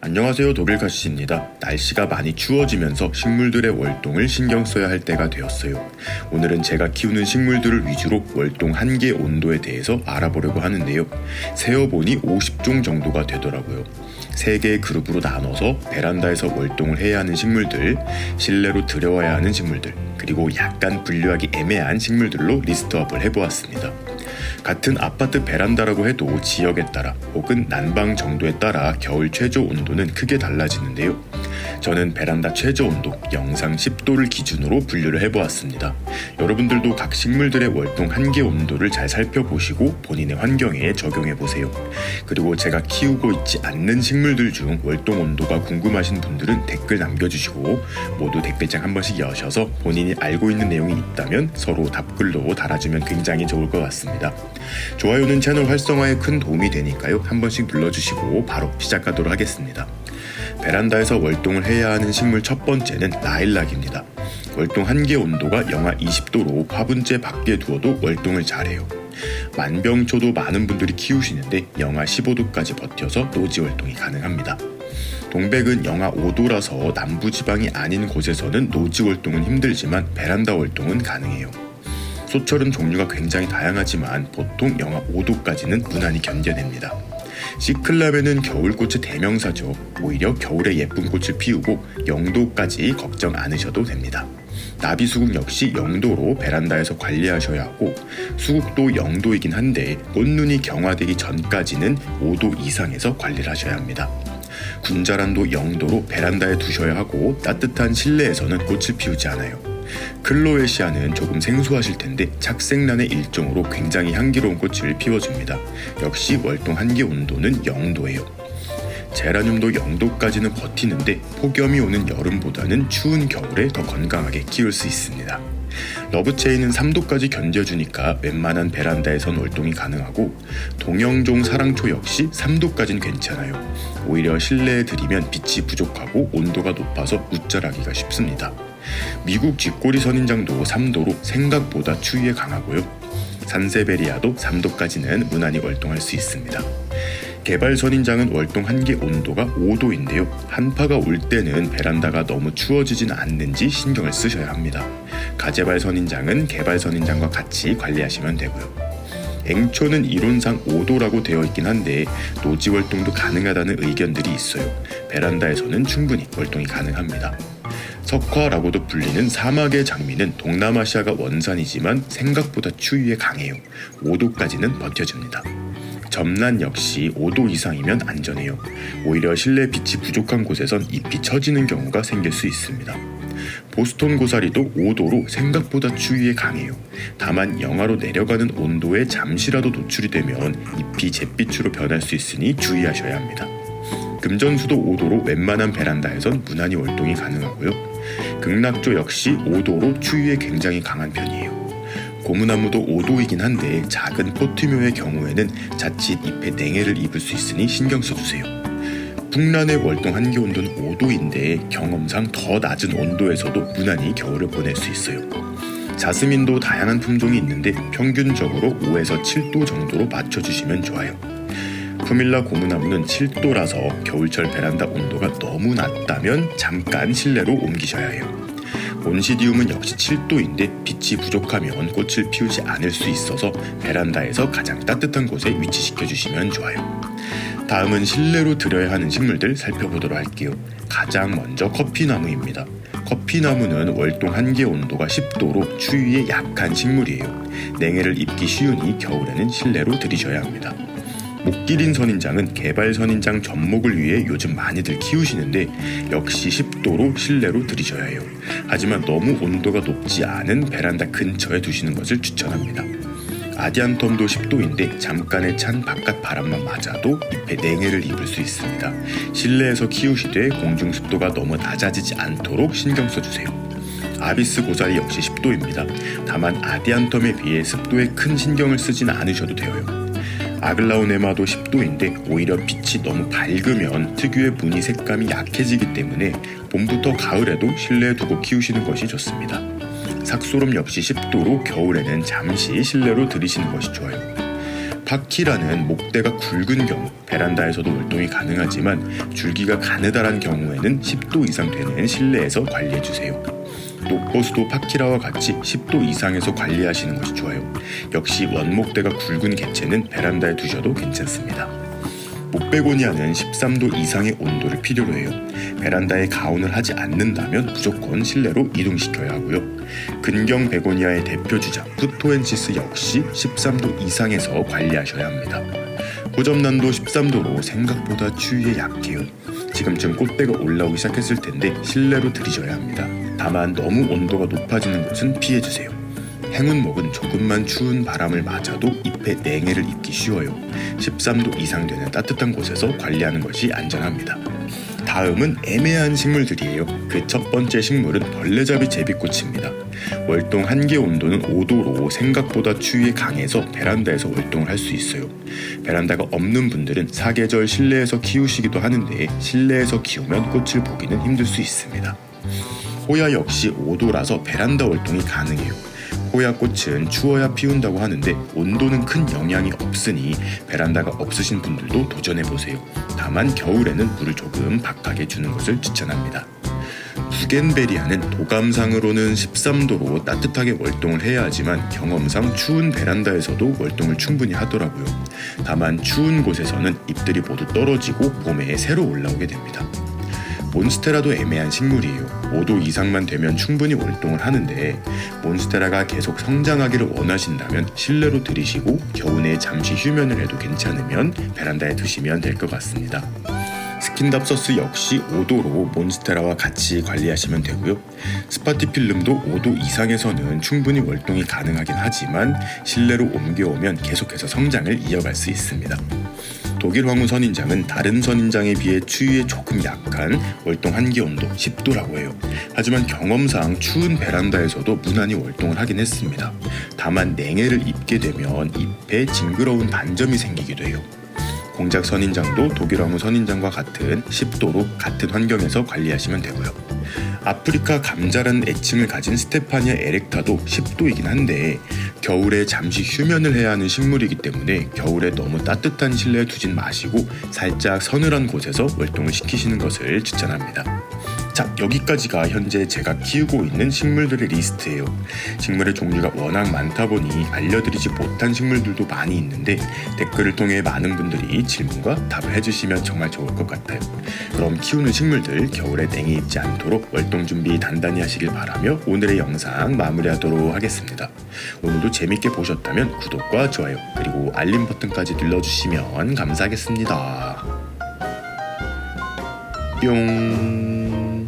안녕하세요, 독일카시입니다. 날씨가 많이 추워지면서 식물들의 월동을 신경 써야 할 때가 되었어요. 오늘은 제가 키우는 식물들을 위주로 월동 한계 온도에 대해서 알아보려고 하는데요. 세어보니 50종 정도가 되더라고요. 3개의 그룹으로 나눠서 베란다에서 월동을 해야 하는 식물들, 실내로 들여와야 하는 식물들, 그리고 약간 분류하기 애매한 식물들로 리스트업을 해보았습니다. 같은 아파트 베란다라고 해도 지역에 따라 혹은 난방 정도에 따라 겨울 최저 온도는 크게 달라지는데요. 저는 베란다 최저 온도 영상 10도를 기준으로 분류를 해보았습니다. 여러분들도 각 식물들의 월동 한계 온도를 잘 살펴보시고 본인의 환경에 적용해보세요. 그리고 제가 키우고 있지 않는 식물들 중 월동 온도가 궁금하신 분들은 댓글 남겨주시고 모두 댓글창 한 번씩 여셔서 본인이 알고 있는 내용이 있다면 서로 답글로 달아주면 굉장히 좋을 것 같습니다. 좋아요는 채널 활성화에 큰 도움이 되니까요. 한 번씩 눌러주시고 바로 시작하도록 하겠습니다. 베란다에서 월동을 해야 하는 식물 첫 번째는 라일락입니다. 월동 한계 온도가 영하 20도로 화분재 밖에 두어도 월동을 잘해요. 만병초도 많은 분들이 키우시는데 영하 15도까지 버텨서 노지 월동이 가능합니다. 동백은 영하 5도라서 남부지방이 아닌 곳에서는 노지 월동은 힘들지만 베란다 월동은 가능해요. 소철은 종류가 굉장히 다양하지만 보통 영하 5도까지는 무난히 견뎌냅니다. 시클라멘은 겨울꽃의 대명사죠. 오히려 겨울에 예쁜 꽃을 피우고 0도까지 걱정 않으셔도 됩니다. 나비수국 역시 0도로 베란다에서 관리하셔야 하고 수국도 0도이긴 한데 꽃눈이 경화되기 전까지는 5도 이상에서 관리를 하셔야 합니다. 군자란도 0도로 베란다에 두셔야 하고 따뜻한 실내에서는 꽃을 피우지 않아요. 클로에시아는 조금 생소하실 텐데 착색란의 일종으로 굉장히 향기로운 꽃을 피워줍니다. 역시 월동 한계 온도는 0도예요. 제라늄도 0도까지는 버티는데 폭염이 오는 여름보다는 추운 겨울에 더 건강하게 키울 수 있습니다. 러브체이는 3도까지 견뎌주니까 웬만한 베란다에선 월동이 가능하고 동영종 사랑초 역시 3도까지는 괜찮아요. 오히려 실내에 들이면 빛이 부족하고 온도가 높아서 웃자라기가 쉽습니다. 미국 쥐꼬리 선인장도 3도로 생각보다 추위에 강하고요. 산세베리아도 3도까지는 무난히 월동할 수 있습니다. 개발 선인장은 월동 한계 온도가 5도인데요. 한파가 올 때는 베란다가 너무 추워지진 않는지 신경을 쓰셔야 합니다. 가재발 선인장은 개발 선인장과 같이 관리하시면 되고요. 앵초는 이론상 5도라고 되어 있긴 한데 노지 월동도 가능하다는 의견들이 있어요. 베란다에서는 충분히 월동이 가능합니다. 석화라고도 불리는 사막의 장미는 동남아시아가 원산이지만 생각보다 추위에 강해요. 5도까지는 버텨줍니다. 점란 역시 5도 이상이면 안전해요. 오히려 실내 빛이 부족한 곳에선 잎이 처지는 경우가 생길 수 있습니다. 보스톤 고사리도 5도로 생각보다 추위에 강해요. 다만 영하로 내려가는 온도에 잠시라도 노출이 되면 잎이 잿빛으로 변할 수 있으니 주의하셔야 합니다. 금전수도 5도로 웬만한 베란다에선 무난히 월동이 가능하고요. 극락조 역시 5도로 추위에 굉장히 강한 편이에요. 고무나무도 5도이긴 한데 작은 포트묘의 경우에는 자칫 잎에 냉해를 입을 수 있으니 신경 써주세요. 풍란의 월동 한계 온도는 5도인데 경험상 더 낮은 온도에서도 무난히 겨울을 보낼 수 있어요. 자스민도 다양한 품종이 있는데 평균적으로 5에서 7도 정도로 맞춰주시면 좋아요. 푸밀라 고무나무는 7도라서 겨울철 베란다 온도가 너무 낮다면 잠깐 실내로 옮기셔야 해요. 온시디움은 역시 7도인데 빛이 부족하면 꽃을 피우지 않을 수 있어서 베란다에서 가장 따뜻한 곳에 위치시켜 주시면 좋아요. 다음은 실내로 들여야 하는 식물들 살펴보도록 할게요. 가장 먼저 커피나무입니다. 커피나무는 월동 한계 온도가 10도로 추위에 약한 식물이에요. 냉해를 입기 쉬우니 겨울에는 실내로 들이셔야 합니다. 목기린 선인장은 개발 선인장 접목을 위해 요즘 많이들 키우시는데 역시 10도로 실내로 들이셔야 해요. 하지만 너무 온도가 높지 않은 베란다 근처에 두시는 것을 추천합니다. 아디안텀도 10도인데 잠깐의 찬 바깥 바람만 맞아도 잎에 냉해를 입을 수 있습니다. 실내에서 키우시되 공중 습도가 너무 낮아지지 않도록 신경 써주세요. 아비스 고사리 역시 10도입니다. 다만 아디안텀에 비해 습도에 큰 신경을 쓰진 않으셔도 돼요. 아글라오네마도 10도인데 오히려 빛이 너무 밝으면 특유의 무늬 색감이 약해지기 때문에 봄부터 가을에도 실내에 두고 키우시는 것이 좋습니다. 삭소름 역시 10도로 겨울에는 잠시 실내로 들이시는 것이 좋아요. 파키라는 목대가 굵은 경우 베란다에서도 월동이 가능하지만 줄기가 가느다란 경우에는 10도 이상 되는 실내에서 관리해주세요. 녹버스도 파키라와 같이 10도 이상에서 관리하시는 것이 좋아요. 역시 원목대가 굵은 개체는 베란다에 두셔도 괜찮습니다. 목베고니아는 13도 이상의 온도를 필요로 해요. 베란다에 가온을 하지 않는다면 무조건 실내로 이동시켜야 하고요. 근경 베고니아의 대표 주자 푸토엔시스 역시 13도 이상에서 관리하셔야 합니다. 호접난도 13도로 생각보다 추위에 약해요. 지금쯤 꽃대가 올라오기 시작했을 텐데 실내로 들이셔야 합니다. 다만 너무 온도가 높아지는 곳은 피해주세요. 행운목은 조금만 추운 바람을 맞아도 잎에 냉해를 입기 쉬워요. 13도 이상 되는 따뜻한 곳에서 관리하는 것이 안전합니다. 다음은 애매한 식물들이에요. 그 첫 번째 식물은 벌레잡이 제비꽃입니다. 월동 한계 온도는 5도로 생각보다 추위에 강해서 베란다에서 월동을 할 수 있어요. 베란다가 없는 분들은 사계절 실내에서 키우시기도 하는데 실내에서 키우면 꽃을 보기는 힘들 수 있습니다. 호야 역시 5도라서 베란다 월동이 가능해요. 호야 꽃은 추워야 피운다고 하는데 온도는 큰 영향이 없으니 베란다가 없으신 분들도 도전해보세요. 다만 겨울에는 물을 조금 박하게 주는 것을 추천합니다. 부겐베리아는 도감상으로는 13도로 따뜻하게 월동을 해야 하지만 경험상 추운 베란다에서도 월동을 충분히 하더라고요. 다만 추운 곳에서는 잎들이 모두 떨어지고 봄에 새로 올라오게 됩니다. 몬스테라도 애매한 식물이에요. 5도 이상만 되면 충분히 월동을 하는데 몬스테라가 계속 성장하기를 원하신다면 실내로 들이시고 겨우내 잠시 휴면을 해도 괜찮으면 베란다에 두시면 될 것 같습니다. 스킨답서스 역시 5도로 몬스테라와 같이 관리하시면 되고요. 스파티필름도 5도 이상에서는 충분히 월동이 가능하긴 하지만 실내로 옮겨오면 계속해서 성장을 이어갈 수 있습니다. 독일 황후 선인장은 다른 선인장에 비해 추위에 조금 약한 월동 한계 온도 10도라고 해요. 하지만 경험상 추운 베란다에서도 무난히 월동을 하긴 했습니다. 다만 냉해를 입게 되면 잎에 징그러운 반점이 생기기도 해요. 공작 선인장도 독일 황후 선인장과 같은 10도로 같은 환경에서 관리하시면 되고요. 아프리카 감자라는 애칭을 가진 스테파니아 에렉타도 10도이긴 한데 겨울에 잠시 휴면을 해야 하는 식물이기 때문에 겨울에 너무 따뜻한 실내에 두진 마시고 살짝 서늘한 곳에서 월동을 시키시는 것을 추천합니다. 자, 여기까지가 현재 제가 키우고 있는 식물들의 리스트예요. 식물의 종류가 워낙 많다 보니 알려드리지 못한 식물들도 많이 있는데 댓글을 통해 많은 분들이 질문과 답을 해주시면 정말 좋을 것 같아요. 그럼 키우는 식물들 겨울에 냉해 입지 않도록 월동 준비 단단히 하시길 바라며 오늘의 영상 마무리하도록 하겠습니다. 오늘도 재밌게 보셨다면 구독과 좋아요 그리고 알림 버튼까지 눌러주시면 감사하겠습니다. 뿅.